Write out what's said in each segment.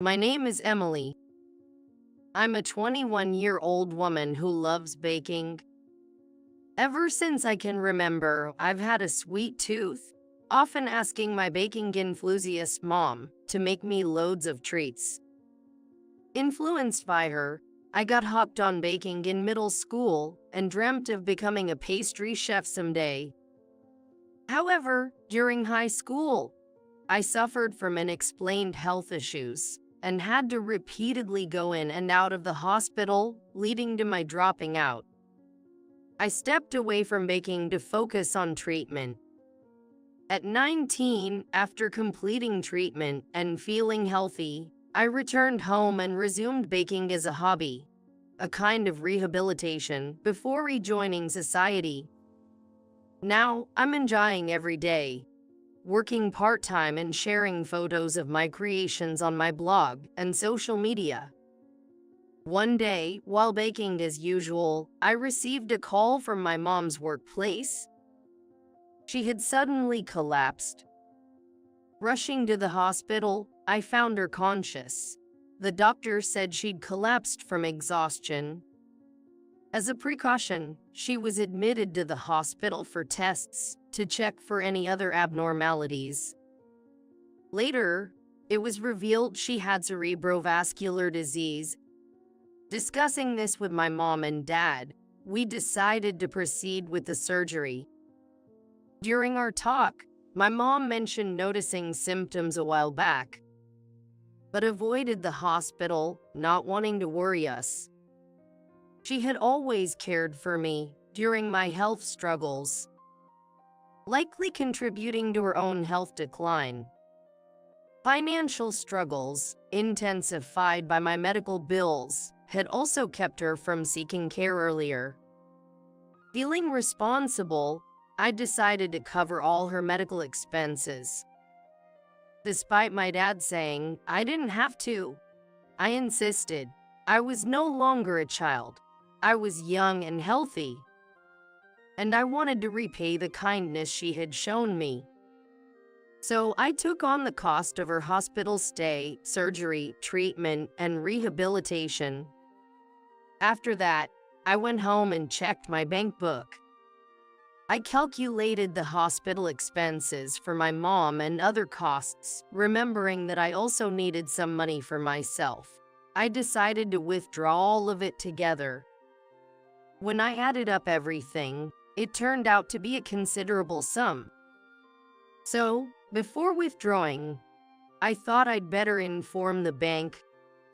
My name is Emily. I'm a 21-year-old woman who loves baking. Ever since I can remember, I've had a sweet tooth, often asking my baking enthusiast mom to make me loads of treats. Influenced by her, I got hooked on baking in middle school and dreamt of becoming a pastry chef someday. However, during high school, I suffered from unexplained health issues and had to repeatedly go in and out of the hospital, leading to my dropping out. I stepped away from baking to focus on treatment. At 19, after completing treatment and feeling healthy, I returned home and resumed baking as a hobby, a kind of rehabilitation before rejoining society. Now, I'm enjoying every day, working part-time and sharing photos of my creations on my blog and social media. One day, while baking as usual, I received a call from my mom's workplace. She had suddenly collapsed. Rushing to the hospital, I found her conscious. The doctor said she'd collapsed from exhaustion. As a precaution, she was admitted to the hospital for tests to check for any other abnormalities. Later, it was revealed she had cerebrovascular disease. Discussing this with my mom and dad, we decided to proceed with the surgery. During our talk, my mom mentioned noticing symptoms a while back, but avoided the hospital, not wanting to worry us. She had always cared for me during my health struggles, likely contributing to her own health decline. Financial struggles, intensified by my medical bills, had also kept her from seeking care earlier. Feeling responsible, I decided to cover all her medical expenses. Despite my dad saying I didn't have to, I insisted. I was no longer a child. I was young and healthy, and I wanted to repay the kindness she had shown me. So I took on the cost of her hospital stay, surgery, treatment, and rehabilitation. After that, I went home and checked my bank book. I calculated the hospital expenses for my mom and other costs, remembering that I also needed some money for myself. I decided to withdraw all of it together. When I added up everything, it turned out to be a considerable sum. So, before withdrawing, I thought I'd better inform the bank,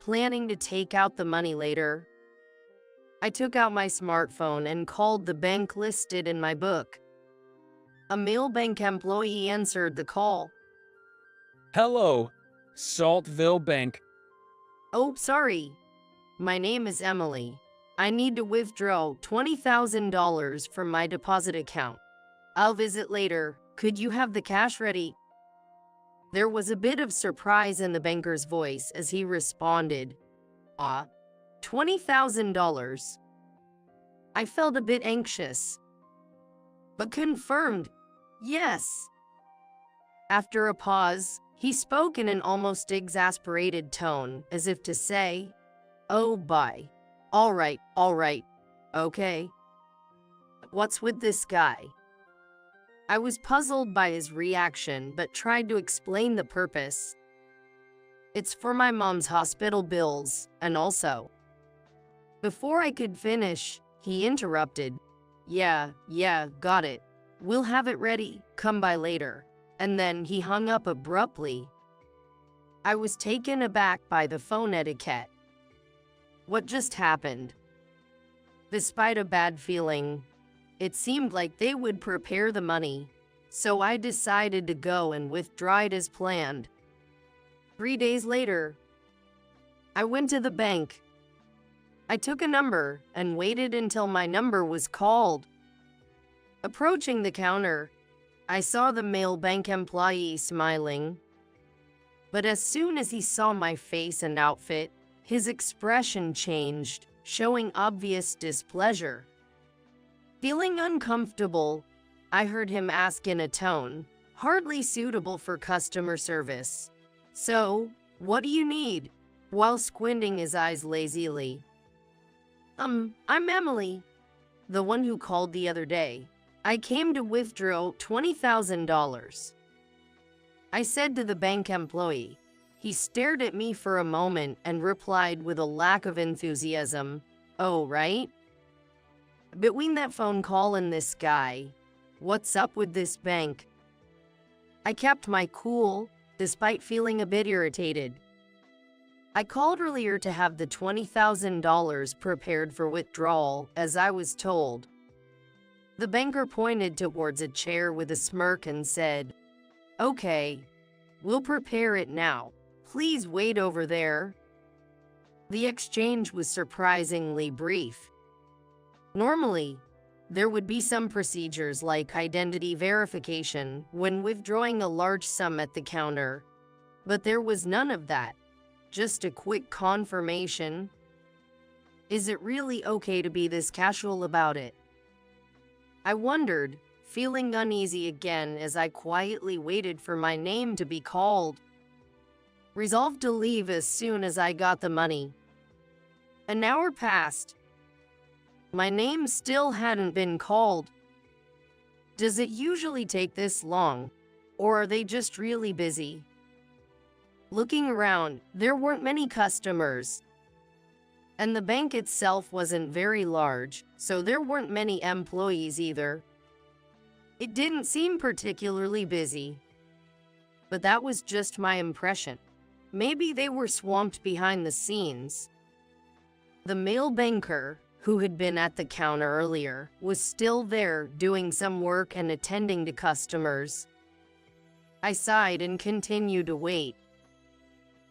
planning to take out the money later. I took out my smartphone and called the bank listed in my book. A male bank employee answered the call. Hello, Saltville Bank. Oh, sorry. My name is Emily. I need to withdraw $20,000 from my deposit account. I'll visit later. Could you have the cash ready? There was a bit of surprise in the banker's voice as he responded, $20,000. I felt a bit anxious, but confirmed, yes. After a pause, he spoke in an almost exasperated tone, as if to say, oh, bye. All right, okay. What's with this guy? I was puzzled by his reaction, but tried to explain the purpose. It's for my mom's hospital bills, and also. Before I could finish, he interrupted. Yeah, got it. We'll have it ready, come by later. And then he hung up abruptly. I was taken aback by the phone etiquette. What just happened? Despite a bad feeling, it seemed like they would prepare the money, so I decided to go and withdraw it as planned. 3 days later, I went to the bank. I took a number and waited until my number was called. Approaching the counter, I saw the male bank employee smiling. But as soon as he saw my face and outfit, his expression changed, showing obvious displeasure. Feeling uncomfortable, I heard him ask in a tone hardly suitable for customer service, So, What do you need? While squinting his eyes lazily. I'm Emily, the one who called the other day. I came to withdraw $20,000. I said to the bank employee. He stared at me for a moment and replied with a lack of enthusiasm, "Oh, right?" Between that phone call and this guy, what's up with this bank? I kept my cool, despite feeling a bit irritated. I called earlier to have the $20,000 prepared for withdrawal, as I was told. The banker pointed towards a chair with a smirk and said, "Okay, we'll prepare it now. Please wait over there." The exchange was surprisingly brief. Normally, there would be some procedures like identity verification when withdrawing a large sum at the counter, but there was none of that. Just a quick confirmation. Is it really okay to be this casual about it? I wondered, feeling uneasy again as I quietly waited for my name to be called. Resolved to leave as soon as I got the money. An hour passed. My name still hadn't been called. Does it usually take this long? Or are they just really busy? Looking around, there weren't many customers. And the bank itself wasn't very large, so there weren't many employees either. It didn't seem particularly busy. But that was just my impression. Maybe they were swamped behind the scenes. The male banker, who had been at the counter earlier, was still there doing some work and attending to customers. I sighed and continued to wait.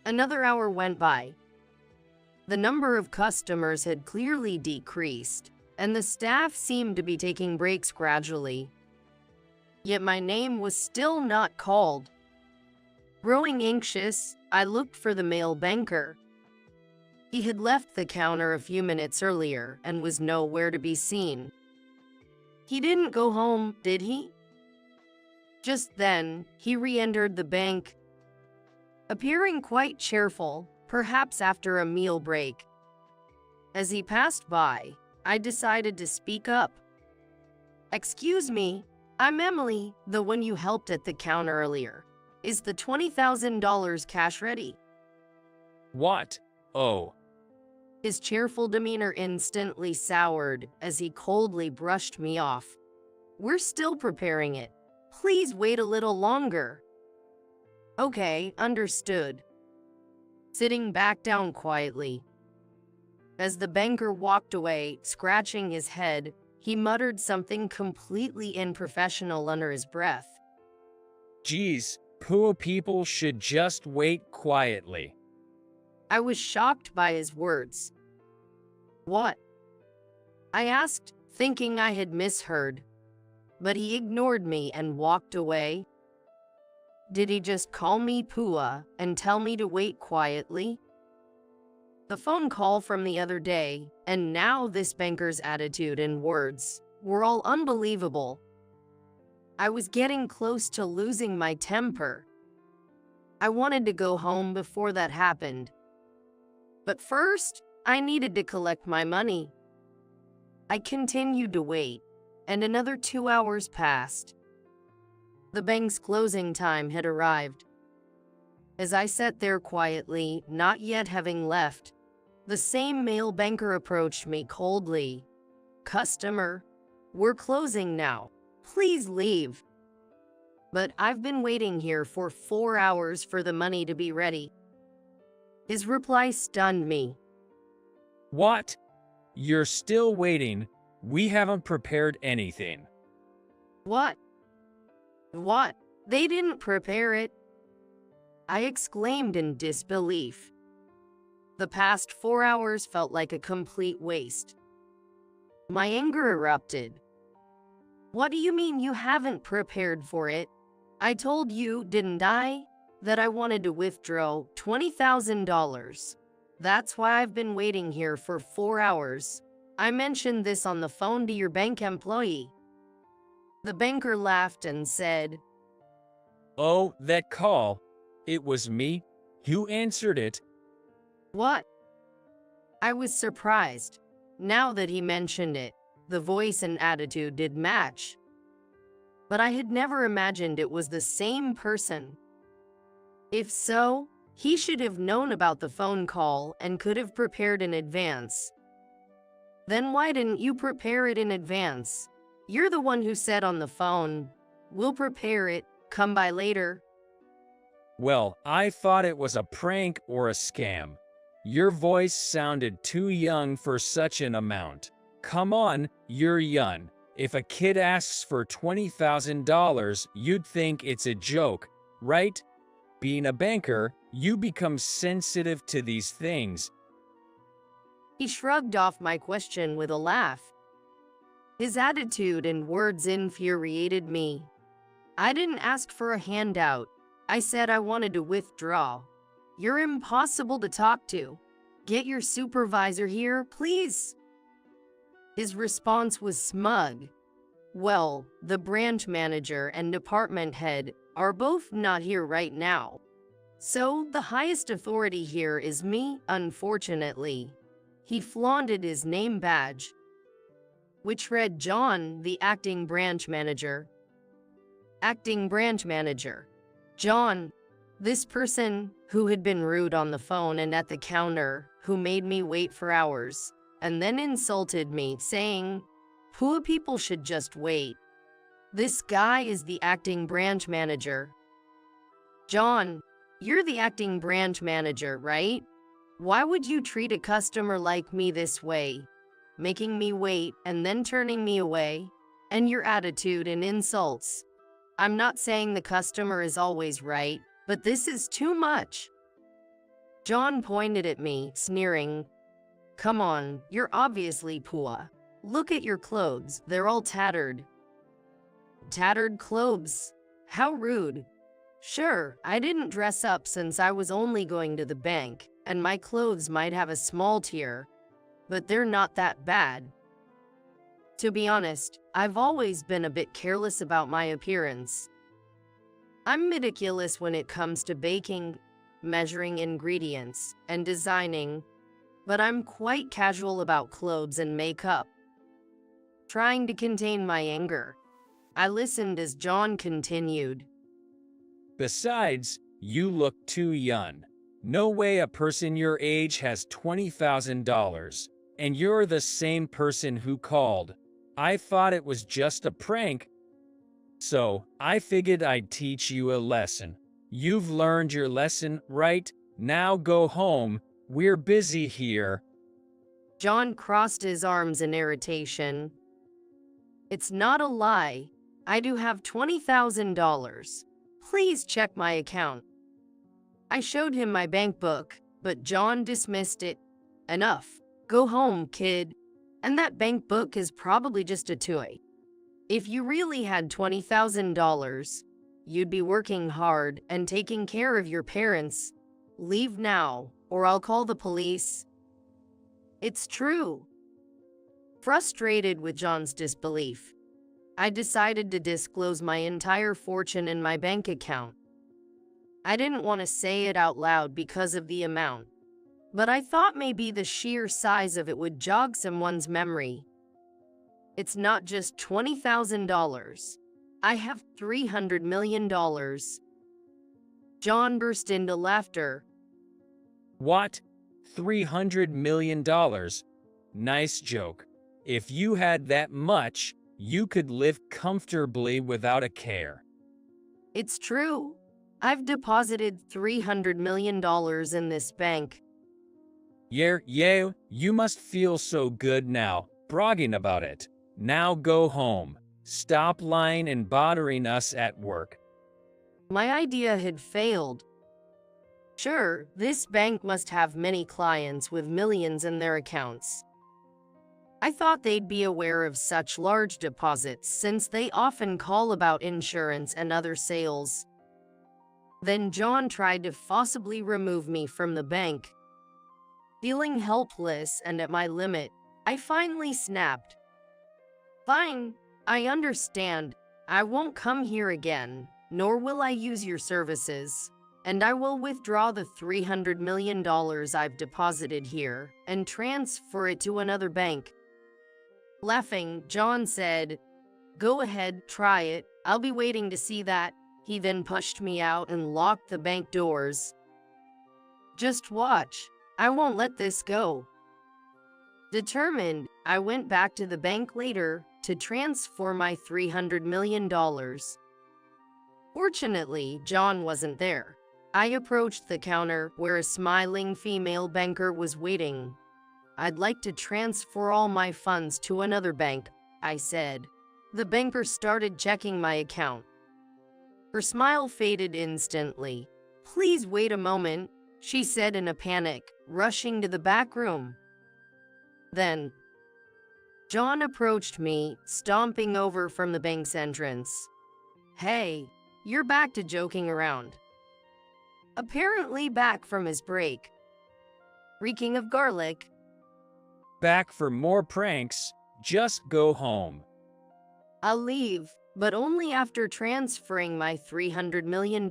Another hour went by. The number of customers had clearly decreased, and the staff seemed to be taking breaks gradually. Yet my name was still not called. Growing anxious, I looked for the male banker. He had left the counter a few minutes earlier and was nowhere to be seen. He didn't go home, did he? Just then, he re-entered the bank, appearing quite cheerful, perhaps after a meal break. As he passed by, I decided to speak up. "Excuse me, I'm Emily, the one you helped at the counter earlier. Is the $20,000 cash ready?" What? Oh. His cheerful demeanor instantly soured as he coldly brushed me off. "We're still preparing it. Please wait a little longer." "Okay, understood." Sitting back down quietly. As the banker walked away, scratching his head, he muttered something completely unprofessional under his breath. Geez, poor people should just wait quietly. I was shocked by his words. "What?" I asked, thinking I had misheard. But he ignored me and walked away. Did he just call me Pua and tell me to wait quietly? The phone call from the other day, and now this banker's attitude and words, were all unbelievable. I was getting close to losing my temper. I wanted to go home before that happened. But first, I needed to collect my money. I continued to wait, and another 2 hours passed. The bank's closing time had arrived. As I sat there quietly, not yet having left, the same male banker approached me coldly. "Customer, we're closing now. Please leave." "But I've been waiting here for 4 hours for the money to be ready." His reply stunned me. What? You're still waiting? We haven't prepared anything. What? What? They didn't prepare it. I exclaimed in disbelief. The past 4 hours felt like a complete waste. My anger erupted. "What do you mean you haven't prepared for it? I told you, didn't I, that I wanted to withdraw $20,000. That's why I've been waiting here for 4 hours. I mentioned this on the phone to your bank employee." The banker laughed and said, Oh, that call. It was me. You answered it. What? I was surprised. Now that he mentioned it, the voice and attitude did match. But I had never imagined it was the same person. If so, he should have known about the phone call and could have prepared in advance. Then why didn't you prepare it in advance? You're the one who said on the phone, "We'll prepare it, come by later." Well, I thought it was a prank or a scam. Your voice sounded too young for such an amount. Come on, you're young. If a kid asks for $20,000, you'd think it's a joke, right? Being a banker, you become sensitive to these things. He shrugged off my question with a laugh. His attitude and words infuriated me. I didn't ask for a handout. I said I wanted to withdraw. You're impossible to talk to. Get your supervisor here, please. His response was smug. Well, the branch manager and department head are both not here right now. So the highest authority here is me, unfortunately. He flaunted his name badge, which read John, the acting branch manager. Acting branch manager. John, this person who had been rude on the phone and at the counter, who made me wait for hours, and then insulted me, saying, "Poor people should just wait." This guy is the acting branch manager. John, you're the acting branch manager, right? Why would you treat a customer like me this way? Making me wait and then turning me away? And your attitude and insults. I'm not saying the customer is always right, but this is too much. John pointed at me, sneering. Come on, you're obviously poor. Look at your clothes, they're all tattered. Tattered clothes? How rude. Sure, I didn't dress up since I was only going to the bank, and my clothes might have a small tear, but they're not that bad. To be honest, I've always been a bit careless about my appearance. I'm meticulous when it comes to baking, measuring ingredients, and designing, but I'm quite casual about clothes and makeup. Trying to contain my anger, I listened as John continued. Besides, you look too young. No way a person your age has $20,000, and you're the same person who called. I thought it was just a prank, so I figured I'd teach you a lesson. You've learned your lesson, right? Now go home. We're busy here. John crossed his arms in irritation. It's not a lie. I do have $20,000. Please check my account. I showed him my bank book, but John dismissed it. Enough. Go home, kid. And that bank book is probably just a toy. If you really had $20,000, you'd be working hard and taking care of your parents. Leave now, or I'll call the police. It's true. Frustrated with John's disbelief, I decided to disclose my entire fortune in my bank account. I didn't want to say it out loud because of the amount, but I thought maybe the sheer size of it would jog someone's memory. It's not just $20,000. I have $300 million. John burst into laughter. What? $300 million? Nice joke. If you had that much, you could live comfortably without a care. It's true. I've deposited $300 million in this bank. Yeah, you must feel so good now, bragging about it. Now go home. Stop lying and bothering us at work. My idea had failed. Sure, this bank must have many clients with millions in their accounts. I thought they'd be aware of such large deposits since they often call about insurance and other sales. Then John tried to forcibly remove me from the bank. Feeling helpless and at my limit, I finally snapped. Fine, I understand. I won't come here again, nor will I use your services. and I will withdraw the $300 million I've deposited here and transfer it to another bank. Laughing, John said, "Go ahead, try it. I'll be waiting to see that." He then pushed me out and locked the bank doors. "Just watch. I won't let this go." Determined, I went back to the bank later to transfer my $300 million. Fortunately, John wasn't there. I approached the counter where a smiling female banker was waiting. "I'd like to transfer all my funds to another bank," I said. The banker started checking my account. Her smile faded instantly. "Please wait a moment," she said in a panic, rushing to the back room. Then, John approached me, stomping over from the bank's entrance. "Hey, you're back to joking around." Apparently back from his break. Reeking of garlic. Back for more pranks, just go home. I'll leave, but only after transferring my $300 million.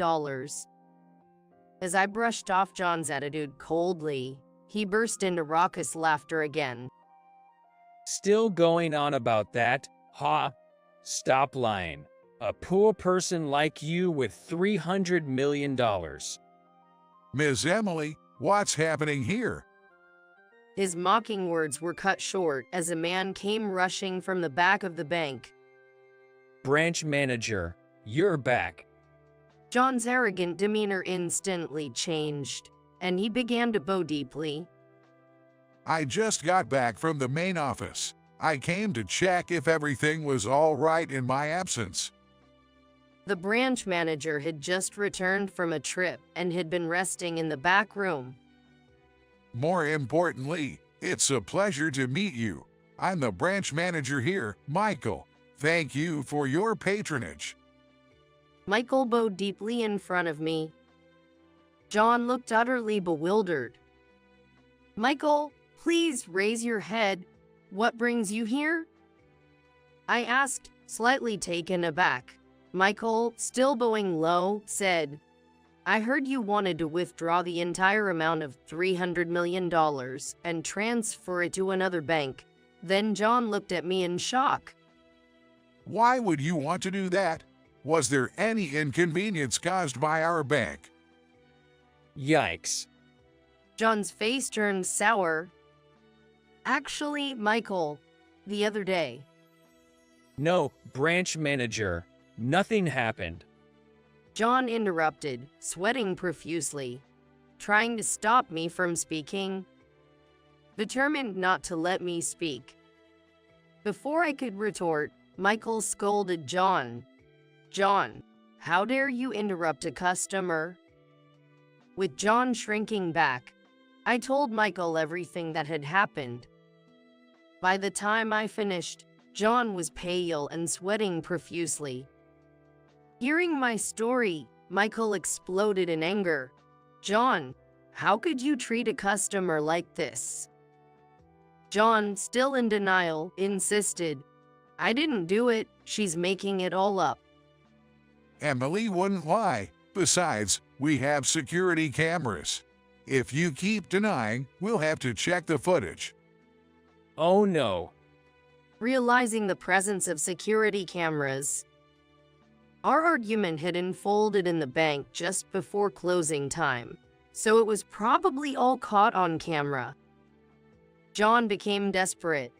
As I brushed off John's attitude coldly, he burst into raucous laughter again. Still going on about that, huh? Stop lying. A poor person like you with $300 million. Miss Emily, what's happening here? His mocking words were cut short as a man came rushing from the back of the bank. Branch manager, you're back. John's arrogant demeanor instantly changed, and he began to bow deeply. I just got back from the main office. I came to check if everything was all right in my absence. The branch manager had just returned from a trip and had been resting in the back room. More importantly, it's a pleasure to meet you. I'm the branch manager here, Michael. Thank you for your patronage. Michael bowed deeply in front of me. John looked utterly bewildered. "Michael, please raise your head. What brings you here?" I asked, slightly taken aback. Michael, still bowing low, said, "I heard you wanted to withdraw the entire amount of $300 million and transfer it to another bank." Then John looked at me in shock. Why would you want to do that? Was there any inconvenience caused by our bank? Yikes. John's face turned sour. "Actually, Michael, the other day." No, branch manager, nothing happened. John interrupted, sweating profusely, trying to stop me from speaking. Determined not to let me speak. Before I could retort, Michael scolded John. "John, how dare you interrupt a customer?" With John shrinking back, I told Michael everything that had happened. By the time I finished, John was pale and sweating profusely. Hearing my story, Michael exploded in anger. "John, how could you treat a customer like this?" John, still in denial, insisted, "I didn't do it. She's making it all up." Emily wouldn't lie. Besides, we have security cameras. If you keep denying, we'll have to check the footage. Oh no. Realizing the presence of security cameras, our argument had unfolded in the bank just before closing time, so it was probably all caught on camera. John became desperate.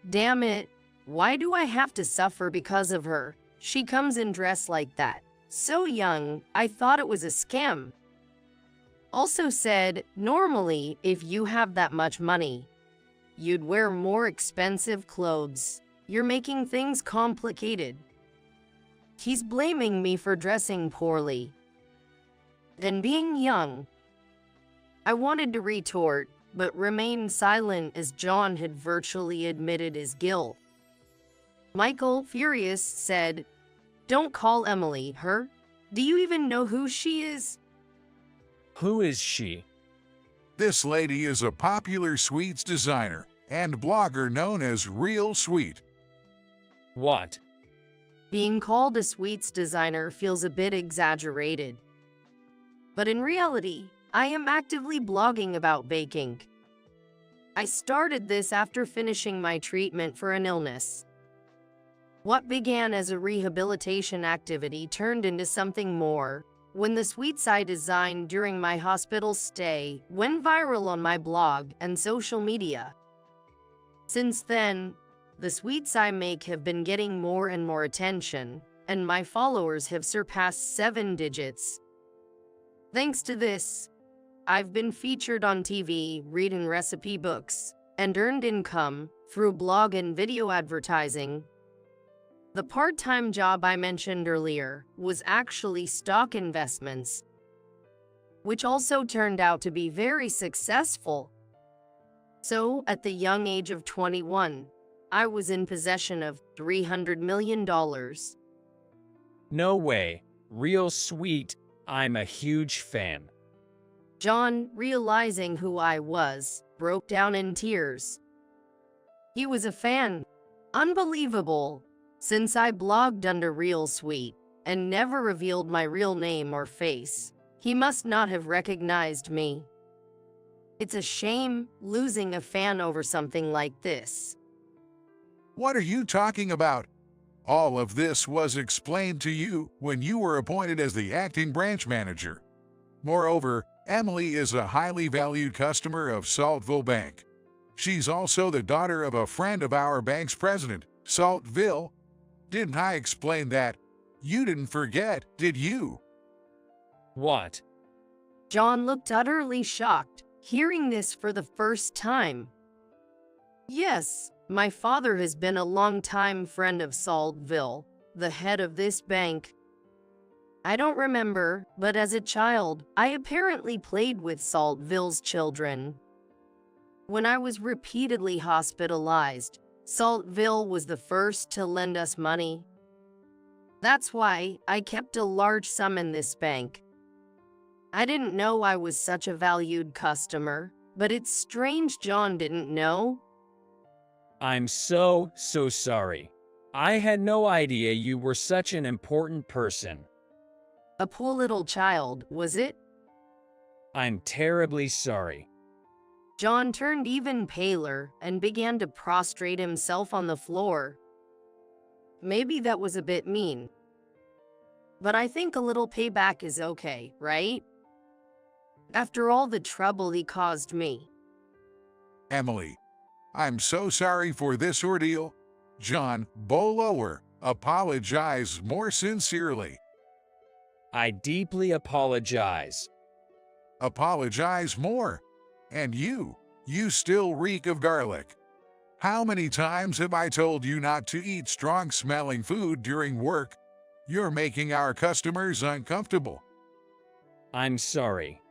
"Damn it, why do I have to suffer because of her? She comes in dressed like that. So young, I thought it was a scam." Also said, "Normally, if you have that much money, you'd wear more expensive clothes. You're making things complicated." He's blaming me for dressing poorly and being young. I wanted to retort, but remained silent as John had virtually admitted his guilt. Michael, furious, said, "Don't call Emily her. Do you even know who she is?" Who is she? This lady is a popular sweets designer and blogger known as Real Sweet. What? Being called a sweets designer feels a bit exaggerated. But in reality, I am actively blogging about baking. I started this after finishing my treatment for an illness. What began as a rehabilitation activity turned into something more when the sweets I designed during my hospital stay went viral on my blog and social media. Since then, the sweets I make have been getting more and more attention, and my followers have surpassed 7 digits. Thanks to this, I've been featured on TV, reading recipe books, and earned income through blog and video advertising. The part-time job I mentioned earlier was actually stock investments, which also turned out to be very successful. So, at the young age of 21, I was in possession of $300 million. No way. Real sweet. I'm a huge fan. John, realizing who I was, broke down in tears. He was a fan. Unbelievable. Since I blogged under Real Sweet and never revealed my real name or face, he must not have recognized me. It's a shame losing a fan over something like this. What are you talking about? All of this was explained to you when you were appointed as the acting branch manager. Moreover, Emily is a highly valued customer of Saltville Bank. She's also the daughter of a friend of our bank's president, Saltville. Didn't I explain that? You didn't forget, did you? What? John looked utterly shocked, hearing this for the first time. Yes, my father has been a long-time friend of Saltville, the head of this bank. I don't remember, but as a child, I apparently played with Saltville's children. When I was repeatedly hospitalized, Saltville was the first to lend us money. That's why I kept a large sum in this bank. I didn't know I was such a valued customer, but it's strange John didn't know. I'm so sorry. I had no idea you were such an important person. A poor little child, was it? I'm terribly sorry. John turned even paler and began to prostrate himself on the floor. Maybe that was a bit mean. But I think a little payback is okay, right? After all the trouble he caused me. Emily, I'm so sorry for this ordeal. John, bow lower, apologize more sincerely. I deeply apologize. Apologize more. And you still reek of garlic. How many times have I told you not to eat strong-smelling food during work? You're making our customers uncomfortable. I'm sorry.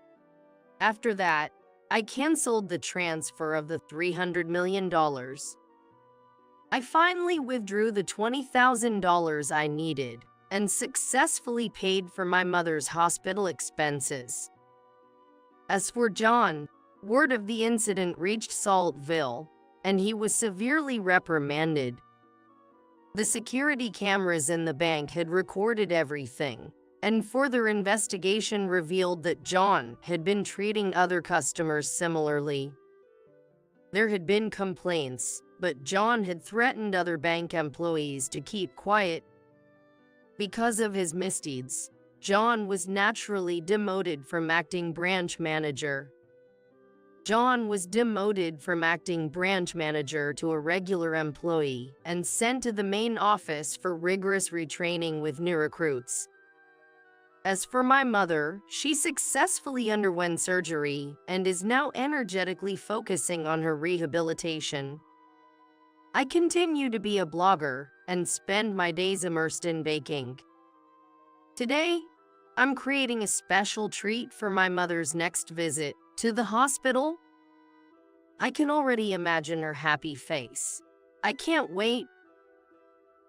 After that, I canceled the transfer of the $300 million. I finally withdrew the $20,000 I needed and successfully paid for my mother's hospital expenses. As for John, word of the incident reached Saltville, and he was severely reprimanded. The security cameras in the bank had recorded everything, and further investigation revealed that John had been treating other customers similarly. There had been complaints, but John had threatened other bank employees to keep quiet. Because of his misdeeds, John was naturally demoted from acting branch manager. John was demoted from acting branch manager to a regular employee and sent to the main office for rigorous retraining with new recruits. As for my mother, she successfully underwent surgery and is now energetically focusing on her rehabilitation. I continue to be a blogger and spend my days immersed in baking. Today, I'm creating a special treat for my mother's next visit to the hospital. I can already imagine her happy face. I can't wait.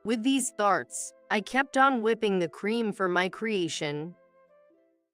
With these thoughts, I kept on whipping the cream for my creation,